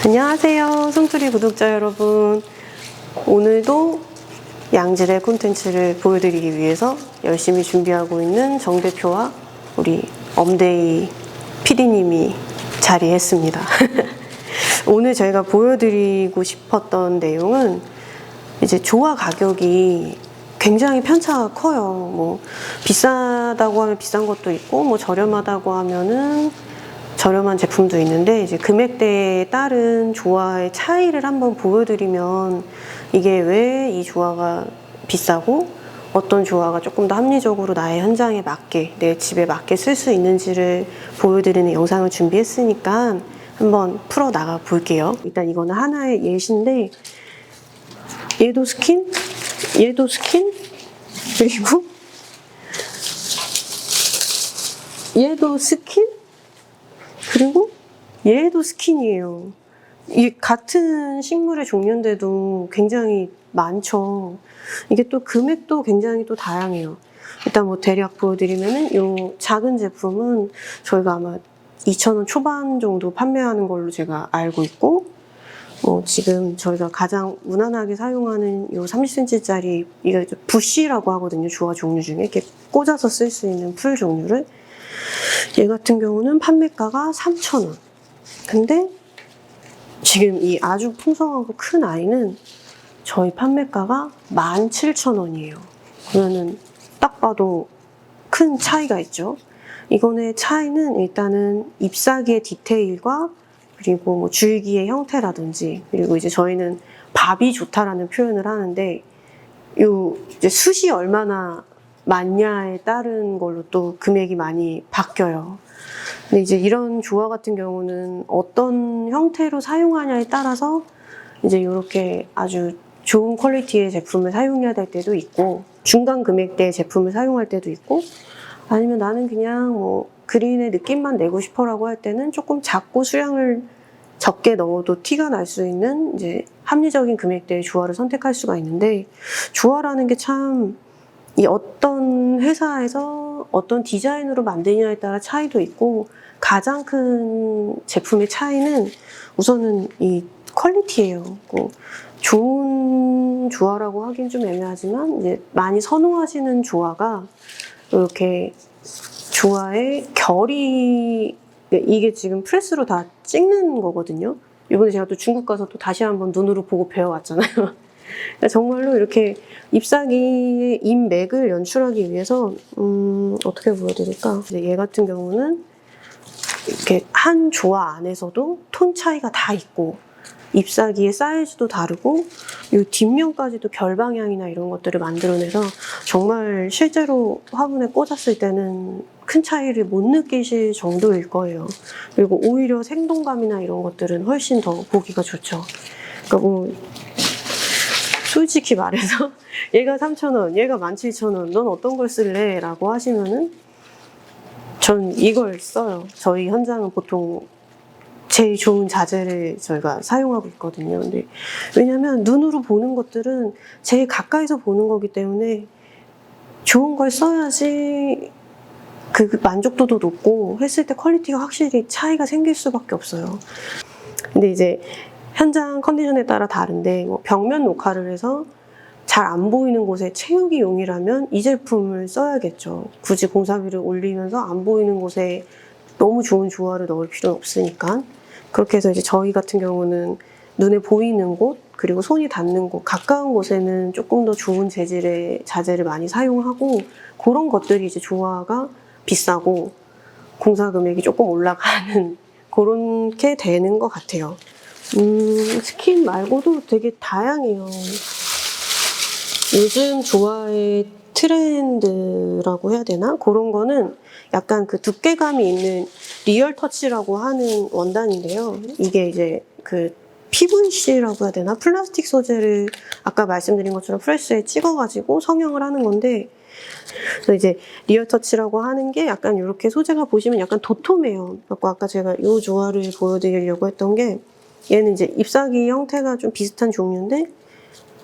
안녕하세요, 송투리 구독자 여러분. 오늘도 양질의 콘텐츠를 보여드리기 위해서 열심히 준비하고 있는 정 대표와 우리 엄데이 PD님이 자리했습니다. 오늘 저희가 보여드리고 싶었던 내용은 이제 조화 가격이 굉장히 편차가 커요. 뭐 비싸다고 하면 비싼 것도 있고, 뭐 저렴하다고 하면은 저렴한 제품도 있는데, 이제 금액대에 따른 조화의 차이를 한번 보여드리면 이게 왜 이 조화가 비싸고 어떤 조화가 조금 더 합리적으로 나의 현장에 맞게, 내 집에 맞게 쓸 수 있는지를 보여드리는 영상을 준비했으니까 한번 풀어 나가 볼게요. 일단 이거는 하나의 예시인데, 얘도 스킨, 얘도 스킨, 그리고 얘도 스킨, 그리고 얘도 스킨이에요. 이게 같은 식물의 종류인데도 굉장히 많죠. 이게 또 금액도 굉장히 또 다양해요. 일단 뭐 대략 보여드리면은 이 작은 제품은 저희가 아마 2,000원 초반 정도 판매하는 걸로 제가 알고 있고, 지금 저희가 가장 무난하게 사용하는 이 30cm짜리, 이게 부쉬라고 하거든요. 조화 종류 중에 이렇게 꽂아서 쓸 수 있는 풀 종류를. 얘 같은 경우는 판매가가 3,000원. 근데 지금 이 아주 풍성하고 큰 아이는 저희 판매가가 17,000원이에요. 그러면은 딱 봐도 큰 차이가 있죠. 이거의 차이는 일단은 잎사귀의 디테일과 그리고 뭐 줄기의 형태라든지, 그리고 이제 저희는 밥이 좋다라는 표현을 하는데, 요 이제 숱이 얼마나 많냐에 따른 걸로 또 금액이 많이 바뀌어요. 근데 이제 이런 조화 같은 경우는 어떤 형태로 사용하냐에 따라서 이제 이렇게 아주 좋은 퀄리티의 제품을 사용해야 될 때도 있고, 중간 금액대의 제품을 사용할 때도 있고, 아니면 나는 그냥 뭐 그린의 느낌만 내고 싶어라고 할 때는 조금 작고 수량을 적게 넣어도 티가 날 수 있는 이제 합리적인 금액대의 조화를 선택할 수가 있는데, 조화라는 게 참 이 어떤 회사에서 어떤 디자인으로 만드냐에 따라 차이도 있고, 가장 큰 제품의 차이는 우선은 이 퀄리티예요. 좋은 조화라고 하긴 좀 애매하지만, 이제 많이 선호하시는 조화가 이렇게 조화의 결이, 이게 지금 프레스로 다 찍는 거거든요. 이번에 제가 또 중국 가서 또 다시 한번 눈으로 보고 배워왔잖아요. 정말로 이렇게 잎사귀의 잎맥을 연출하기 위해서 어떻게 보여드릴까? 얘 같은 경우는 이렇게 한 조화 안에서도 톤 차이가 다 있고, 잎사귀의 사이즈도 다르고, 이 뒷면까지도 결방향이나 이런 것들을 만들어내서 정말 실제로 화분에 꽂았을 때는 큰 차이를 못 느끼실 정도일 거예요. 그리고 오히려 생동감이나 이런 것들은 훨씬 더 보기가 좋죠. 그러니까 뭐 솔직히 말해서 얘가 3,000원, 얘가 17,000원, 넌 어떤 걸 쓸래? 라고 하시면은 전 이걸 써요. 저희 현장은 보통 제일 좋은 자재를 저희가 사용하고 있거든요. 근데 왜냐면 눈으로 보는 것들은 제일 가까이서 보는 거기 때문에 좋은 걸 써야지 그 만족도도 높고 했을 때 퀄리티가 확실히 차이가 생길 수밖에 없어요. 근데 이제 현장 컨디션에 따라 다른데, 뭐 벽면 녹화를 해서 잘 안 보이는 곳에 채우기 용이라면 이 제품을 써야겠죠. 굳이 공사비를 올리면서 안 보이는 곳에 너무 좋은 조화를 넣을 필요는 없으니까. 그렇게 해서 이제 저희 같은 경우는 눈에 보이는 곳, 그리고 손이 닿는 곳, 가까운 곳에는 조금 더 좋은 재질의 자재를 많이 사용하고, 그런 것들이 이제 조화가 비싸고 공사 금액이 조금 올라가는 그렇게 되는 것 같아요. 스킨 말고도 되게 다양해요. 요즘 조화의 트렌드라고 해야 되나? 그런 거는 약간 그 두께감이 있는 리얼 터치라고 하는 원단인데요. 이게 이제 그 PVC라고 해야 되나? 플라스틱 소재를 아까 말씀드린 것처럼 프레스에 찍어가지고 성형을 하는 건데, 그래서 이제 리얼 터치라고 하는 게 약간 이렇게 소재가 보시면 약간 도톰해요. 아까 제가 이 조화를 보여드리려고 했던 게, 얘는 이제 잎사귀 형태가 좀 비슷한 종류인데,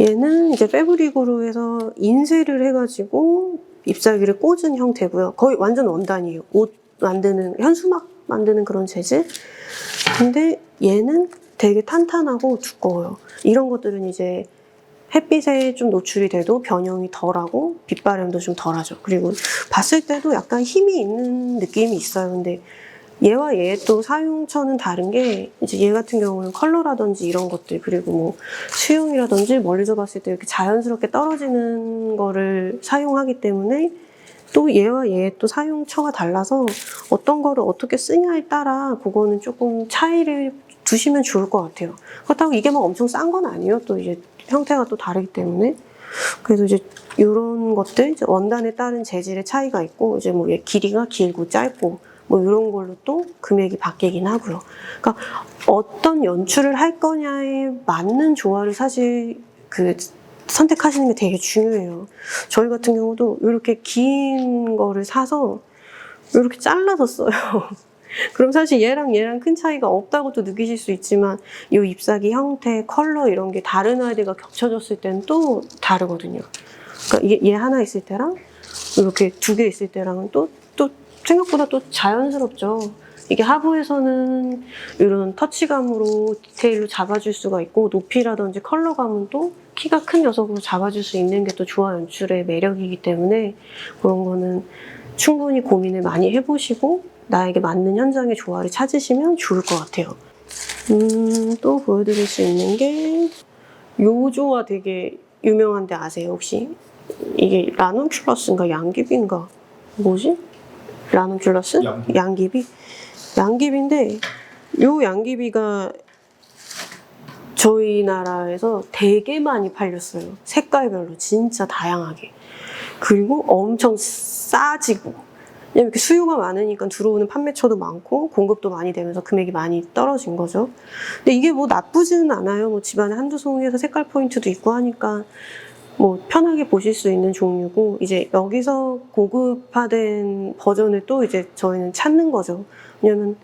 얘는 이제 패브릭으로 해서 인쇄를 해가지고 잎사귀를 꽂은 형태고요. 거의 완전 원단이에요. 옷 만드는, 현수막 만드는 그런 재질. 근데 얘는 되게 탄탄하고 두꺼워요. 이런 것들은 이제 햇빛에 좀 노출이 돼도 변형이 덜하고 빛바람도 좀 덜하죠. 그리고 봤을 때도 약간 힘이 있는 느낌이 있어요. 근데 얘와 얘의 또 사용처는 다른 게 이제 얘 같은 경우는 컬러라든지 이런 것들 그리고 뭐 수영이라든지 멀리서 봤을 때 이렇게 자연스럽게 떨어지는 거를 사용하기 때문에 또 얘와 얘의 또 사용처가 달라서 어떤 거를 어떻게 쓰냐에 따라 그거는 조금 차이를 두시면 좋을 것 같아요. 그렇다고 이게 막 엄청 싼 건 아니에요. 또 이제 형태가 또 다르기 때문에. 그래서 이제 이런 것들 이제 원단에 따른 재질의 차이가 있고 이제 뭐 얘 길이가 길고 짧고 뭐 이런 걸로 또 금액이 바뀌긴 하고요. 그러니까 어떤 연출을 할 거냐에 맞는 조화를 사실 그 선택하시는 게 되게 중요해요. 저희 같은 경우도 이렇게 긴 거를 사서 이렇게 잘라서 써요. 그럼 사실 얘랑 큰 차이가 없다고 또 느끼실 수 있지만 이 잎사귀 형태, 컬러 이런 게 다른 아이들과 겹쳐졌을 때는 또 다르거든요. 그러니까 얘 하나 있을 때랑 이렇게 두 개 있을 때랑은 또 생각보다 또 자연스럽죠. 이게 하부에서는 이런 터치감으로 디테일로 잡아줄 수가 있고 높이라든지 컬러감은 또 키가 큰 녀석으로 잡아줄 수 있는 게 또 조화 연출의 매력이기 때문에 그런 거는 충분히 고민을 많이 해보시고 나에게 맞는 현장의 조화를 찾으시면 좋을 것 같아요. 또 보여드릴 수 있는 게 요 조화 되게 유명한데 아세요 혹시? 이게 라눈큘러스인가 양귀비인가 뭐지? 라눈큘러스? 양귀비? 양귀비인데 요 양귀비가 저희 나라에서 되게 많이 팔렸어요. 색깔별로 진짜 다양하게. 그리고 엄청 싸지고 왜냐면 이렇게 수요가 많으니까 들어오는 판매처도 많고 공급도 많이 되면서 금액이 많이 떨어진 거죠. 근데 이게 뭐 나쁘지는 않아요. 뭐 집안에 한두 송이에서 색깔 포인트도 있고 하니까 뭐 편하게 보실 수 있는 종류고 이제 여기서 고급화된 버전을 또 이제 저희는 찾는 거죠. 왜냐면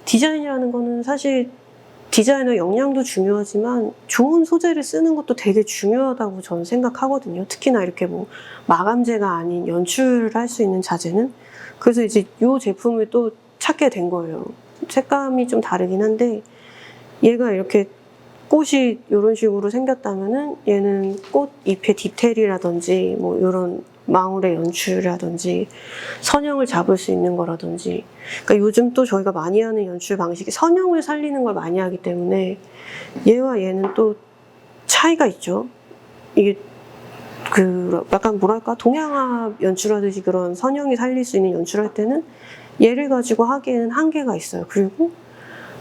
디자인이라는 거는 사실 디자이너 역량도 중요하지만 좋은 소재를 쓰는 것도 되게 중요하다고 저는 생각하거든요. 특히나 이렇게 뭐 마감재가 아닌 연출을 할 수 있는 자재는. 그래서 이제 이 제품을 또 찾게 된 거예요. 색감이 좀 다르긴 한데 얘가 이렇게 꽃이 이런 식으로 생겼다면은 얘는 꽃 잎의 디테일이라든지 뭐 이런 망울의 연출이라든지 선형을 잡을 수 있는 거라든지 그러니까 요즘 또 저희가 많이 하는 연출 방식이 선형을 살리는 걸 많이 하기 때문에 얘와 얘는 또 차이가 있죠. 이게 그 약간 뭐랄까 동양화 연출하듯이 그런 선형이 살릴 수 있는 연출할 때는 얘를 가지고 하기에는 한계가 있어요. 그리고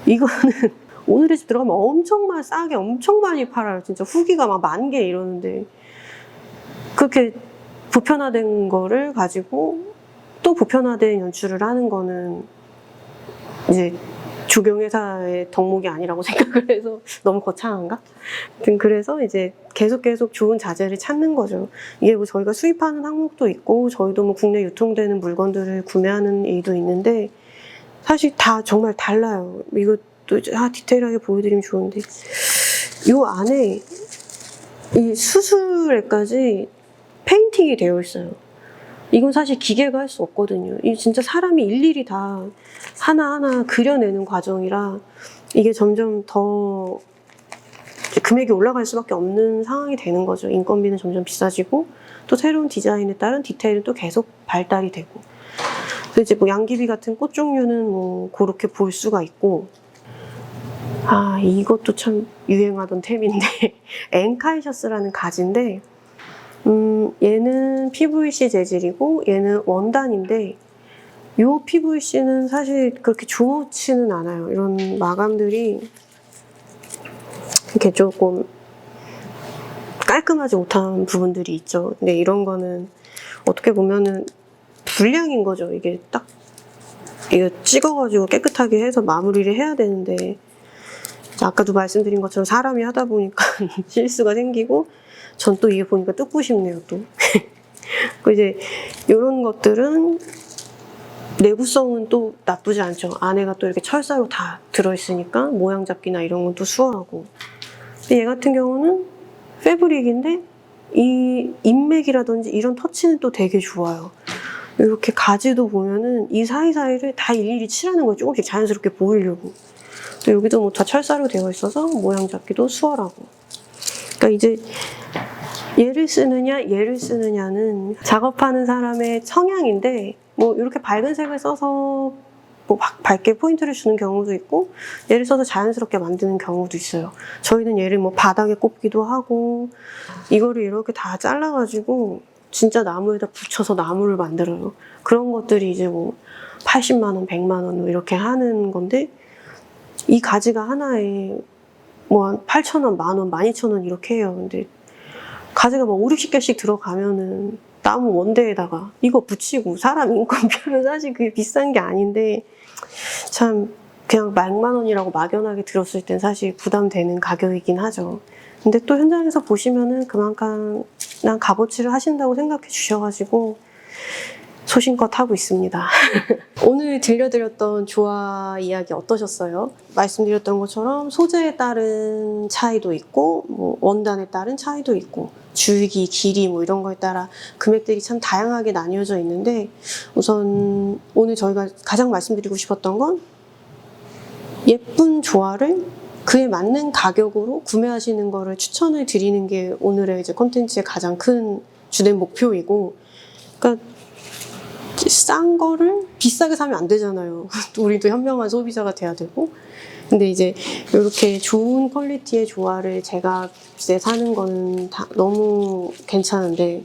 이거는 오늘의 집 들어가면 엄청 싸게 엄청 많이 팔아요. 진짜 후기가 막 10,000개 이러는데 그렇게 보편화된 거를 가지고 또 보편화된 연출을 하는 거는 이제 조경회사의 덕목이 아니라고 생각을 해서 너무 거창한가? 아무튼 그래서 이제 계속 좋은 자재를 찾는 거죠. 이게 뭐 저희가 수입하는 항목도 있고 저희도 뭐 국내 유통되는 물건들을 구매하는 일도 있는데 사실 다 정말 달라요. 이것도 디테일하게 보여드리면 좋은데 이 안에 이 수술에까지 페인팅이 되어 있어요. 이건 사실 기계가 할 수 없거든요. 이 진짜 사람이 일일이 다 하나하나 그려내는 과정이라 이게 점점 더 금액이 올라갈 수밖에 없는 상황이 되는 거죠. 인건비는 점점 비싸지고 또 새로운 디자인에 따른 디테일은 또 계속 발달이 되고 그래서 이제 뭐 양귀비 같은 꽃 종류는 뭐 그렇게 볼 수가 있고 이것도 참 유행하던 템인데 엔카이셔스라는 가지인데 얘는 PVC 재질이고 얘는 원단인데 이 PVC는 사실 그렇게 좋지는 않아요. 이런 마감들이 이렇게 조금 깔끔하지 못한 부분들이 있죠. 근데 이런 거는 어떻게 보면은 불량인 거죠. 이게 딱 이거 찍어가지고 깨끗하게 해서 마무리를 해야 되는데 아까도 말씀드린 것처럼 사람이 하다 보니까 실수가 생기고 전 또 이게 보니까 뜯고 싶네요 또. 그 이제 이런 것들은 내구성은 또 나쁘지 않죠. 안에가 또 이렇게 철사로 다 들어있으니까 모양 잡기나 이런 건 또 수월하고. 근데 얘 같은 경우는 패브릭인데 이 인맥이라든지 이런 터치는 또 되게 좋아요. 이렇게 가지도 보면은 이 사이사이를 다 일일이 칠하는 거예요. 조금씩 자연스럽게 보이려고. 또 여기도 뭐 다 철사로 되어 있어서 모양 잡기도 수월하고. 그러니까 이제 얘를 쓰느냐 얘를 쓰느냐는 작업하는 사람의 성향인데 뭐 이렇게 밝은 색을 써서 뭐 밝게 포인트를 주는 경우도 있고 얘를 써서 자연스럽게 만드는 경우도 있어요. 저희는 얘를 뭐 바닥에 꼽기도 하고 이거를 이렇게 다 잘라가지고 진짜 나무에다 붙여서 나무를 만들어요. 그런 것들이 이제 뭐 80만 원, 100만 원 이렇게 하는 건데 이 가지가 하나에 뭐 한 8,000원, 만 원, 12,000원 이렇게 해요. 근데 가지가 뭐 5, 60개씩 들어가면은 나무 원대에다가 이거 붙이고 사람 인건비는 사실 그게 비싼 게 아닌데 참 그냥 100만 원이라고 막연하게 들었을 땐 사실 부담되는 가격이긴 하죠. 근데 또 현장에서 보시면은 그만큼 값어치를 하신다고 생각해 주셔가지고 소신껏 하고 있습니다. 오늘 들려드렸던 조화 이야기 어떠셨어요? 말씀드렸던 것처럼 소재에 따른 차이도 있고 뭐 원단에 따른 차이도 있고 줄기, 길이 뭐 이런 거에 따라 금액들이 참 다양하게 나뉘어져 있는데 우선 오늘 저희가 가장 말씀드리고 싶었던 건 예쁜 조화를 그에 맞는 가격으로 구매하시는 거를 추천을 드리는 게 오늘의 이제 콘텐츠의 가장 큰 주된 목표이고, 그러니까 싼 거를 비싸게 사면 안 되잖아요. 우리도 현명한 소비자가 돼야 되고. 근데 이제 이렇게 좋은 퀄리티의 조화를 제가 값에 사는 거는 다 너무 괜찮은데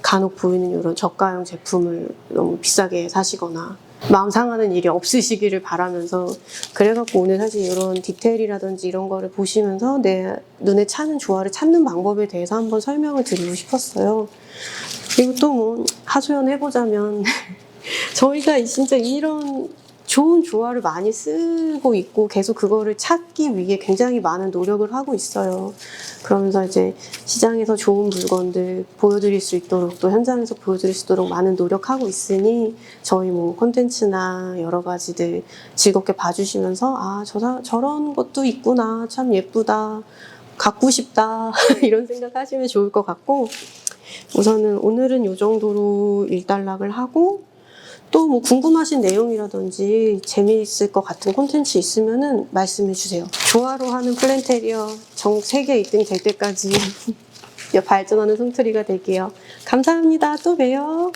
간혹 보이는 이런 저가형 제품을 너무 비싸게 사시거나 마음 상하는 일이 없으시기를 바라면서, 그래갖고 오늘 사실 이런 디테일이라든지 이런 거를 보시면서 내 눈에 차는 조화를 찾는 방법에 대해서 한번 설명을 드리고 싶었어요. 그리고 또 뭐 하소연해보자면 저희가 진짜 이런 좋은 조화를 많이 쓰고 있고 계속 그거를 찾기 위해 굉장히 많은 노력을 하고 있어요. 그러면서 이제 시장에서 좋은 물건들 보여드릴 수 있도록 또 현장에서 보여드릴 수 있도록 많은 노력하고 있으니 저희 뭐 콘텐츠나 여러 가지들 즐겁게 봐주시면서 아, 저런 것도 있구나, 참 예쁘다, 갖고 싶다 이런 생각하시면 좋을 것 같고, 우선은 오늘은 이 정도로 일단락을 하고 또 뭐 궁금하신 내용이라든지 재미있을 것 같은 콘텐츠 있으면은 말씀해 주세요. 조화로 하는 플랜테리어 전 세계 1등 될 때까지 발전하는 솜트리가 될게요. 감사합니다. 또 봬요.